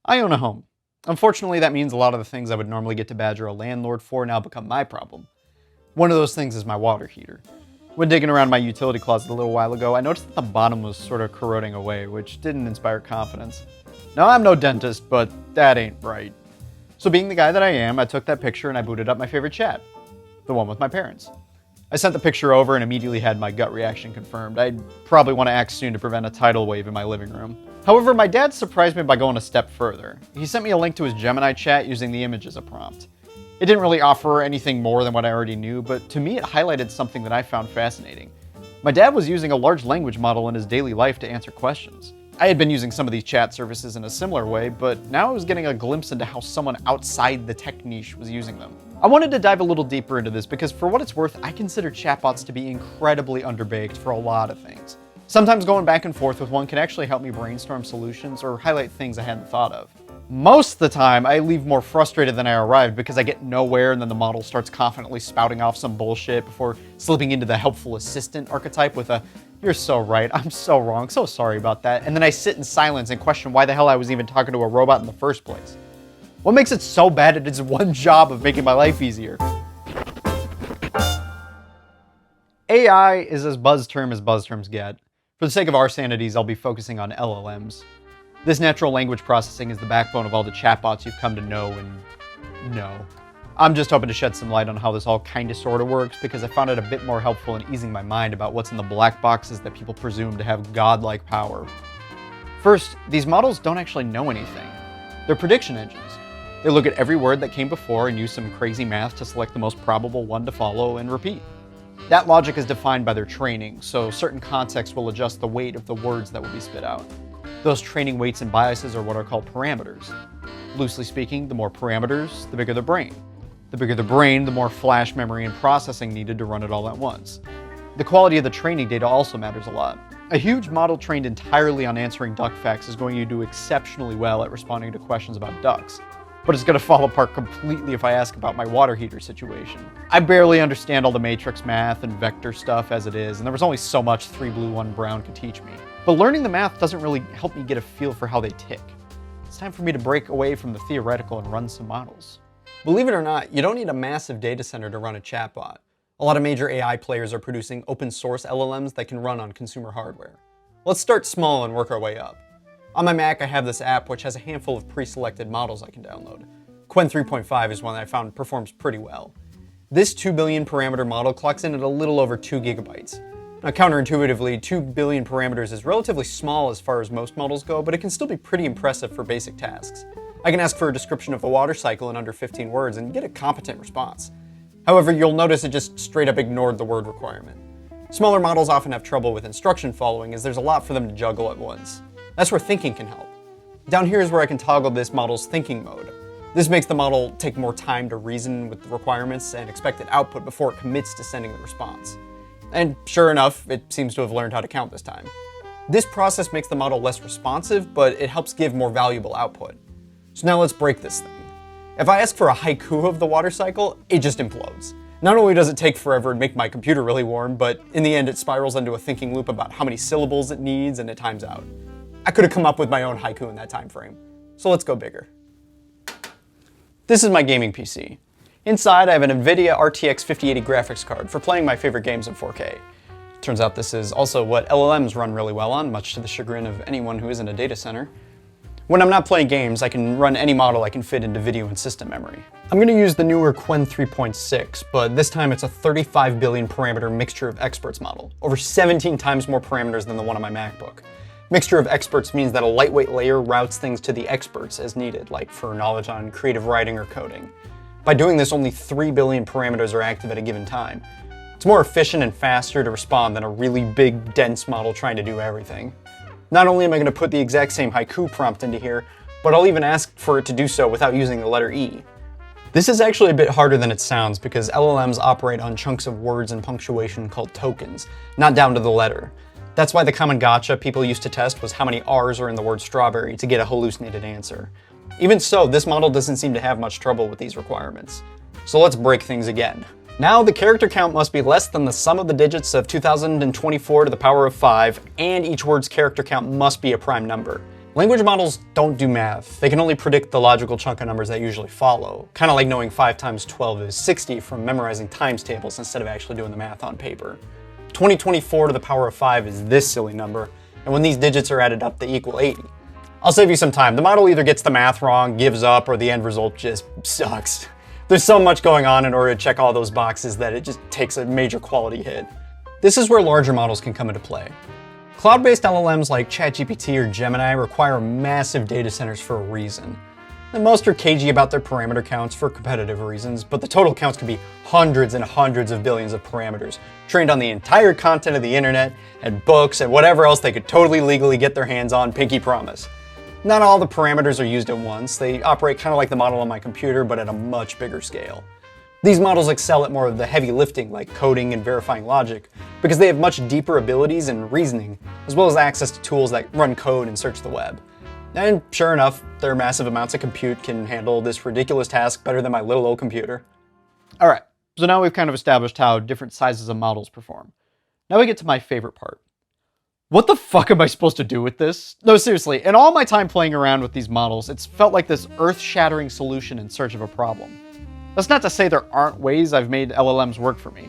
I own a home. Unfortunately, that means a lot of the things I would normally get to badger a landlord for now become my problem. One of those things is my water heater. When digging around my utility closet a little while ago, I noticed that the bottom was sort of corroding away, which didn't inspire confidence. Now, I'm no dentist, but that ain't right. So being the guy that I am, I took that picture and I booted up my favorite chat, the one with my parents. I sent the picture over and immediately had my gut reaction confirmed. I'd probably want to act soon to prevent a tidal wave in my living room. However, my dad surprised me by going a step further. He sent me a link to his Gemini chat using the image as a prompt. It didn't really offer anything more than what I already knew, but to me it highlighted something that I found fascinating. My dad was using a large language model in his daily life to answer questions. I had been using some of these chat services in a similar way, but now I was getting a glimpse into how someone outside the tech niche was using them. I wanted to dive a little deeper into this because for what it's worth, I consider chatbots to be incredibly underbaked for a lot of things. Sometimes going back and forth with one can actually help me brainstorm solutions or highlight things I hadn't thought of. Most of the time, I leave more frustrated than I arrived because I get nowhere and then the model starts confidently spouting off some bullshit before slipping into the helpful assistant archetype with a, "You're so right, I'm so wrong, so sorry about that," and then I sit in silence and question why the hell I was even talking to a robot in the first place. What makes it so bad at its one job of making my life easier? AI is as buzz terms get. For the sake of our sanities, I'll be focusing on LLMs. This natural language processing is the backbone of all the chatbots you've come to know and know. I'm just hoping to shed some light on how this all kinda sorta works because I found it a bit more helpful in easing my mind about what's in the black boxes that people presume to have godlike power. First, these models don't actually know anything. They're prediction engines. They look at every word that came before and use some crazy math to select the most probable one to follow and repeat. That logic is defined by their training, so certain contexts will adjust the weight of the words that will be spit out. Those training weights and biases are what are called parameters. Loosely speaking, the more parameters, the bigger the brain. The bigger the brain, the more flash memory and processing needed to run it all at once. The quality of the training data also matters a lot. A huge model trained entirely on answering duck facts is going to do exceptionally well at responding to questions about ducks. But it's going to fall apart completely if I ask about my water heater situation. I barely understand all the matrix math and vector stuff as it is, and there was only so much 3 blue 1 brown could teach me. But learning the math doesn't really help me get a feel for how they tick. It's time for me to break away from the theoretical and run some models. Believe it or not, you don't need a massive data center to run a chatbot. A lot of major AI players are producing open source LLMs that can run on consumer hardware. Let's start small and work our way up. On my Mac, I have this app which has a handful of pre-selected models I can download. Qwen 3.5 is one that I found performs pretty well. This 2 billion parameter model clocks in at a little over 2 gigabytes. Now, counterintuitively, 2 billion parameters is relatively small as far as most models go, but it can still be pretty impressive for basic tasks. I can ask for a description of a water cycle in under 15 words and get a competent response. However, you'll notice it just straight up ignored the word requirement. Smaller models often have trouble with instruction following as there's a lot for them to juggle at once. That's where thinking can help. Down here is where I can toggle this model's thinking mode. This makes the model take more time to reason with the requirements and expected output before it commits to sending the response. And sure enough, it seems to have learned how to count this time. This process makes the model less responsive, but it helps give more valuable output. So now let's break this thing. If I ask for a haiku of the water cycle, it just implodes. Not only does it take forever and make my computer really warm, but in the end it spirals into a thinking loop about how many syllables it needs and it times out. I could have come up with my own haiku in that time frame. So let's go bigger. This is my gaming PC. Inside I have an NVIDIA RTX 5080 graphics card for playing my favorite games in 4K. Turns out this is also what LLMs run really well on, much to the chagrin of anyone who isn't a data center. When I'm not playing games, I can run any model I can fit into video and system memory. I'm going to use the newer Qwen 3.6, but this time it's a 35 billion parameter mixture of experts model, over 17 times more parameters than the one on my MacBook. Mixture of experts means that a lightweight layer routes things to the experts as needed, like for knowledge on creative writing or coding. By doing this, only 3 billion parameters are active at a given time. It's more efficient and faster to respond than a really big, dense model trying to do everything. Not only am I going to put the exact same haiku prompt into here, but I'll even ask for it to do so without using the letter E. This is actually a bit harder than it sounds because LLMs operate on chunks of words and punctuation called tokens, not down to the letter. That's why the common gotcha people used to test was how many R's are in the word strawberry to get a hallucinated answer. Even so, this model doesn't seem to have much trouble with these requirements. So let's break things again. Now the character count must be less than the sum of the digits of 2024 to the power of 5, and each word's character count must be a prime number. Language models don't do math. They can only predict the logical chunk of numbers that usually follow, kind of like knowing 5 times 12 is 60 from memorizing times tables instead of actually doing the math on paper. 2024 to the power of 5 is this silly number, and when these digits are added up, they equal 80. I'll save you some time. The model either gets the math wrong, gives up, or the end result just sucks. There's so much going on in order to check all those boxes that it just takes a major quality hit. This is where larger models can come into play. Cloud-based LLMs like ChatGPT or Gemini require massive data centers for a reason. And most are cagey about their parameter counts for competitive reasons, but the total counts can be hundreds and hundreds of billions of parameters, trained on the entire content of the internet, and books, and whatever else they could totally legally get their hands on, pinky promise. Not all the parameters are used at once. They operate kind of like the model on my computer, but at a much bigger scale. These models excel at more of the heavy lifting like coding and verifying logic because they have much deeper abilities and reasoning, as well as access to tools that run code and search the web. And sure enough, their massive amounts of compute can handle this ridiculous task better than my little old computer. All right, so now we've kind of established how different sizes of models perform. Now we get to my favorite part. What the fuck am I supposed to do with this? No, seriously, in all my time playing around with these models, it's felt like this earth-shattering solution in search of a problem. That's not to say there aren't ways I've made LLMs work for me.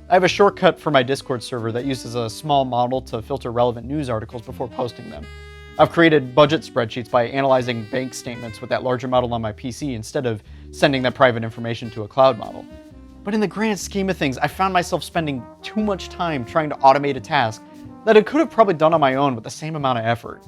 I have a shortcut for my Discord server that uses a small model to filter relevant news articles before posting them. I've created budget spreadsheets by analyzing bank statements with that larger model on my PC instead of sending that private information to a cloud model. But in the grand scheme of things, I found myself spending too much time trying to automate a task that I could have probably done on my own with the same amount of effort.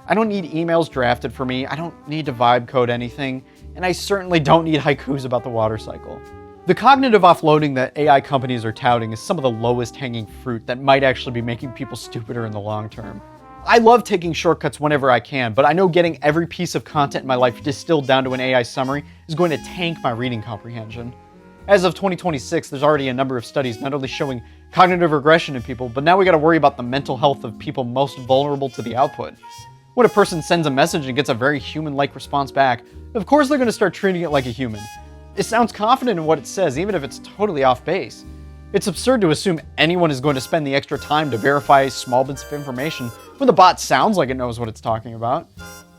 I don't need emails drafted for me, I don't need to vibe code anything, and I certainly don't need haikus about the water cycle. The cognitive offloading that AI companies are touting is some of the lowest hanging fruit that might actually be making people stupider in the long term. I love taking shortcuts whenever I can, but I know getting every piece of content in my life distilled down to an AI summary is going to tank my reading comprehension. As of 2026, there's already a number of studies not only showing cognitive regression in people, but now we gotta worry about the mental health of people most vulnerable to the output. When a person sends a message and gets a very human-like response back, of course they're gonna start treating it like a human. It sounds confident in what it says, even if it's totally off base. It's absurd to assume anyone is going to spend the extra time to verify small bits of information when the bot sounds like it knows what it's talking about.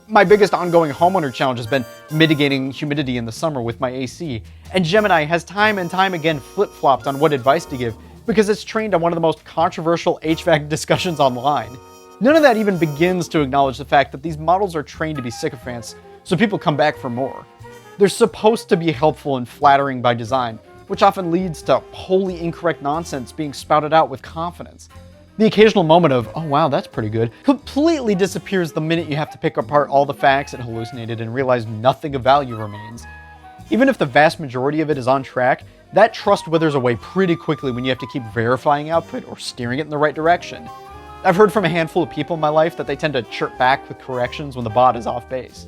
My biggest ongoing homeowner challenge has been mitigating humidity in the summer with my AC, and Gemini has time and time again flip-flopped on what advice to give because it's trained on one of the most controversial HVAC discussions online. None of that even begins to acknowledge the fact that these models are trained to be sycophants, so people come back for more. They're supposed to be helpful and flattering by design, which often leads to wholly incorrect nonsense being spouted out with confidence. The occasional moment of, oh wow, that's pretty good, completely disappears the minute you have to pick apart all the facts it hallucinated and realize nothing of value remains. Even if the vast majority of it is on track, that trust withers away pretty quickly when you have to keep verifying output or steering it in the right direction. I've heard from a handful of people in my life that they tend to chirp back with corrections when the bot is off base.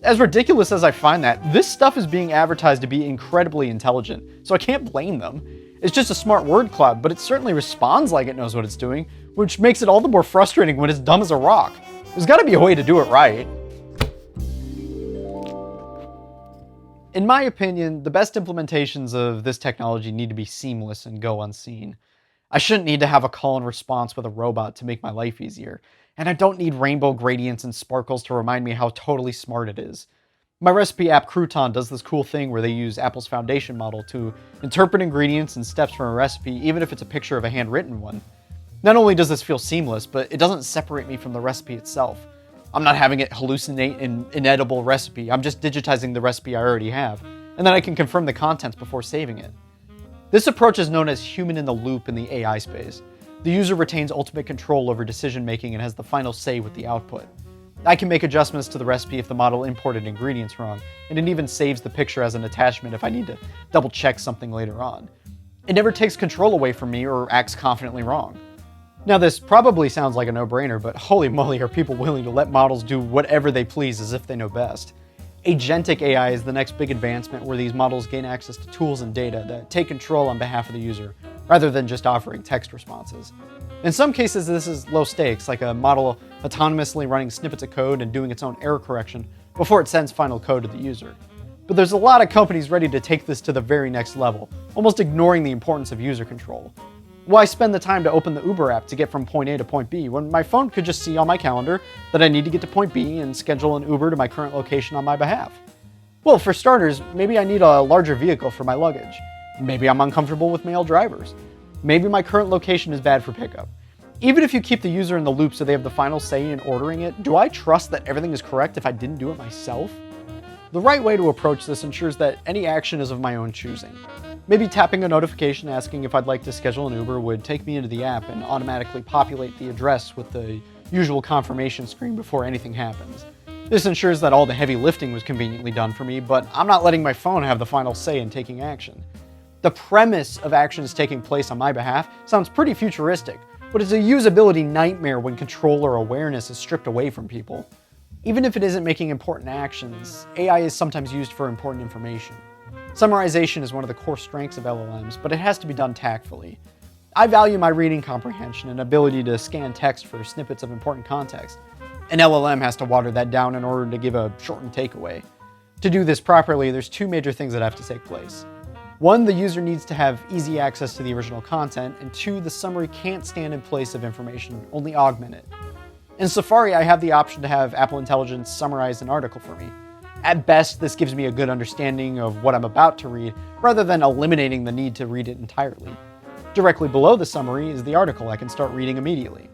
As ridiculous as I find that, this stuff is being advertised to be incredibly intelligent, so I can't blame them. It's just a smart word cloud, but it certainly responds like it knows what it's doing, which makes it all the more frustrating when it's dumb as a rock. There's gotta be a way to do it right. In my opinion, the best implementations of this technology need to be seamless and go unseen. I shouldn't need to have a call and response with a robot to make my life easier, and I don't need rainbow gradients and sparkles to remind me how totally smart it is. My recipe app Crouton does this cool thing where they use Apple's foundation model to interpret ingredients and steps from a recipe, even if it's a picture of a handwritten one. Not only does this feel seamless, but it doesn't separate me from the recipe itself. I'm not having it hallucinate an inedible recipe, I'm just digitizing the recipe I already have, and then I can confirm the contents before saving it. This approach is known as human in the loop in the AI space. The user retains ultimate control over decision making and has the final say with the output. I can make adjustments to the recipe if the model imported ingredients wrong, and it even saves the picture as an attachment if I need to double check something later on. It never takes control away from me or acts confidently wrong. Now this probably sounds like a no-brainer, but holy moly are people willing to let models do whatever they please as if they know best. Agentic AI is the next big advancement where these models gain access to tools and data that take control on behalf of the user, rather than just offering text responses. In some cases, this is low stakes, like a model autonomously running snippets of code and doing its own error correction before it sends final code to the user. But there's a lot of companies ready to take this to the very next level, almost ignoring the importance of user control. Why spend the time to open the Uber app to get from point A to point B when my phone could just see on my calendar that I need to get to point B and schedule an Uber to my current location on my behalf? Well, for starters, maybe I need a larger vehicle for my luggage. Maybe I'm uncomfortable with male drivers. Maybe my current location is bad for pickup. Even if you keep the user in the loop so they have the final say in ordering it, do I trust that everything is correct if I didn't do it myself? The right way to approach this ensures that any action is of my own choosing. Maybe tapping a notification asking if I'd like to schedule an Uber would take me into the app and automatically populate the address with the usual confirmation screen before anything happens. This ensures that all the heavy lifting was conveniently done for me, but I'm not letting my phone have the final say in taking action. The premise of actions taking place on my behalf sounds pretty futuristic, but it's a usability nightmare when control or awareness is stripped away from people. Even if it isn't making important actions, AI is sometimes used for important information. Summarization is one of the core strengths of LLMs, but it has to be done tactfully. I value my reading comprehension and ability to scan text for snippets of important context. An LLM has to water that down in order to give a shortened takeaway. To do this properly, there's two major things that have to take place. One, the user needs to have easy access to the original content, and two, the summary can't stand in place of information, only augment it. In Safari, I have the option to have Apple Intelligence summarize an article for me. At best, this gives me a good understanding of what I'm about to read, rather than eliminating the need to read it entirely. Directly below the summary is the article I can start reading immediately.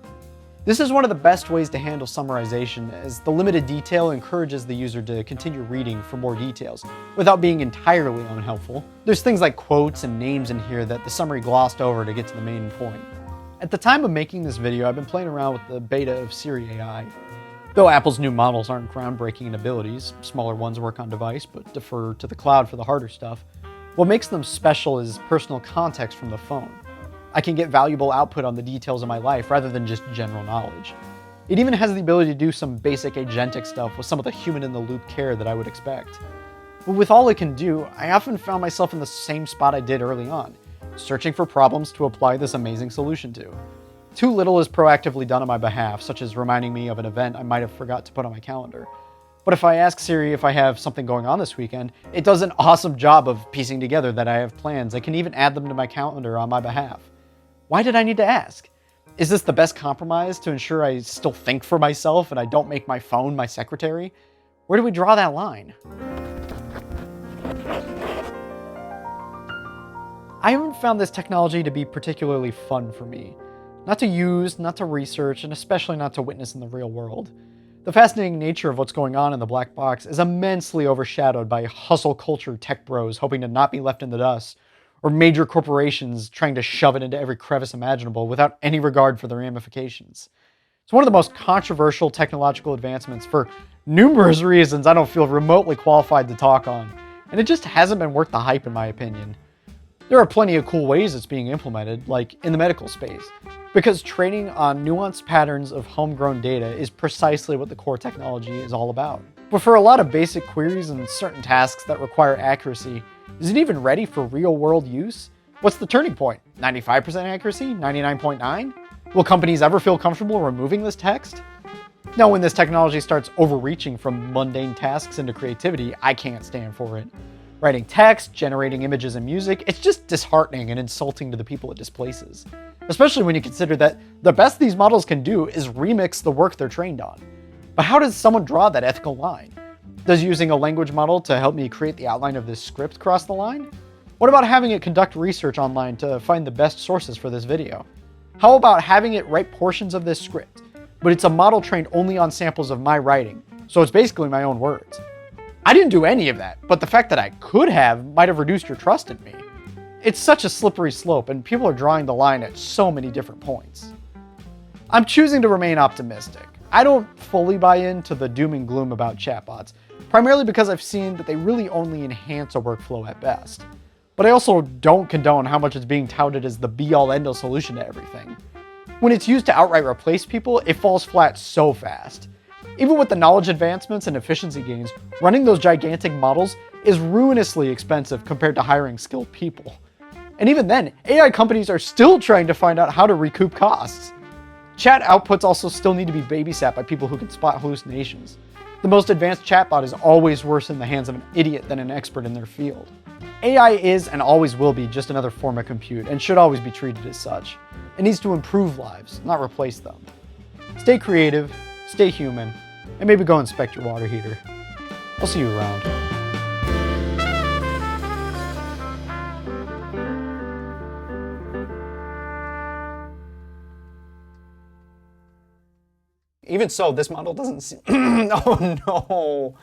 This is one of the best ways to handle summarization, as the limited detail encourages the user to continue reading for more details, without being entirely unhelpful. There's things like quotes and names in here that the summary glossed over to get to the main point. At the time of making this video, I've been playing around with the beta of Siri AI. Though Apple's new models aren't groundbreaking in abilities, smaller ones work on device but defer to the cloud for the harder stuff, what makes them special is personal context from the phone. I can get valuable output on the details of my life rather than just general knowledge. It even has the ability to do some basic agentic stuff with some of the human-in-the-loop care that I would expect. But with all it can do, I often found myself in the same spot I did early on, searching for problems to apply this amazing solution to. Too little is proactively done on my behalf, such as reminding me of an event I might have forgot to put on my calendar. But if I ask Siri if I have something going on this weekend, it does an awesome job of piecing together that I have plans. I can even add them to my calendar on my behalf. Why did I need to ask? Is this the best compromise to ensure I still think for myself and I don't make my phone my secretary? Where do we draw that line? I haven't found this technology to be particularly fun for me. Not to use, not to research, and especially not to witness in the real world. The fascinating nature of what's going on in the black box is immensely overshadowed by hustle culture tech bros hoping to not be left in the dust, or major corporations trying to shove it into every crevice imaginable without any regard for the ramifications. It's one of the most controversial technological advancements for numerous reasons I don't feel remotely qualified to talk on, and it just hasn't been worth the hype in my opinion. There are plenty of cool ways it's being implemented, like in the medical space, because training on nuanced patterns of homegrown data is precisely what the core technology is all about. But for a lot of basic queries and certain tasks that require accuracy, is it even ready for real-world use? What's the turning point? 95% accuracy? 99.9? Will companies ever feel comfortable removing this text? Now, when this technology starts overreaching from mundane tasks into creativity, I can't stand for it. Writing text, generating images and music, it's just disheartening and insulting to the people it displaces. Especially when you consider that the best these models can do is remix the work they're trained on. But how does someone draw that ethical line? Does using a language model to help me create the outline of this script cross the line? What about having it conduct research online to find the best sources for this video? How about having it write portions of this script, but it's a model trained only on samples of my writing, so it's basically my own words? I didn't do any of that, but the fact that I could have might have reduced your trust in me. It's such a slippery slope, and people are drawing the line at so many different points. I'm choosing to remain optimistic. I don't fully buy into the doom and gloom about chatbots, primarily because I've seen that they really only enhance a workflow at best. But I also don't condone how much it's being touted as the be-all end-all solution to everything. When it's used to outright replace people, it falls flat so fast. Even with the knowledge advancements and efficiency gains, running those gigantic models is ruinously expensive compared to hiring skilled people. And even then, AI companies are still trying to find out how to recoup costs. Chat outputs also still need to be babysat by people who can spot hallucinations. The most advanced chatbot is always worse in the hands of an idiot than an expert in their field. AI is and always will be just another form of compute and should always be treated as such. It needs to improve lives, not replace them. Stay creative, stay human, and maybe go inspect your water heater. I'll see you around. Even so, this model doesn't seem... Oh no!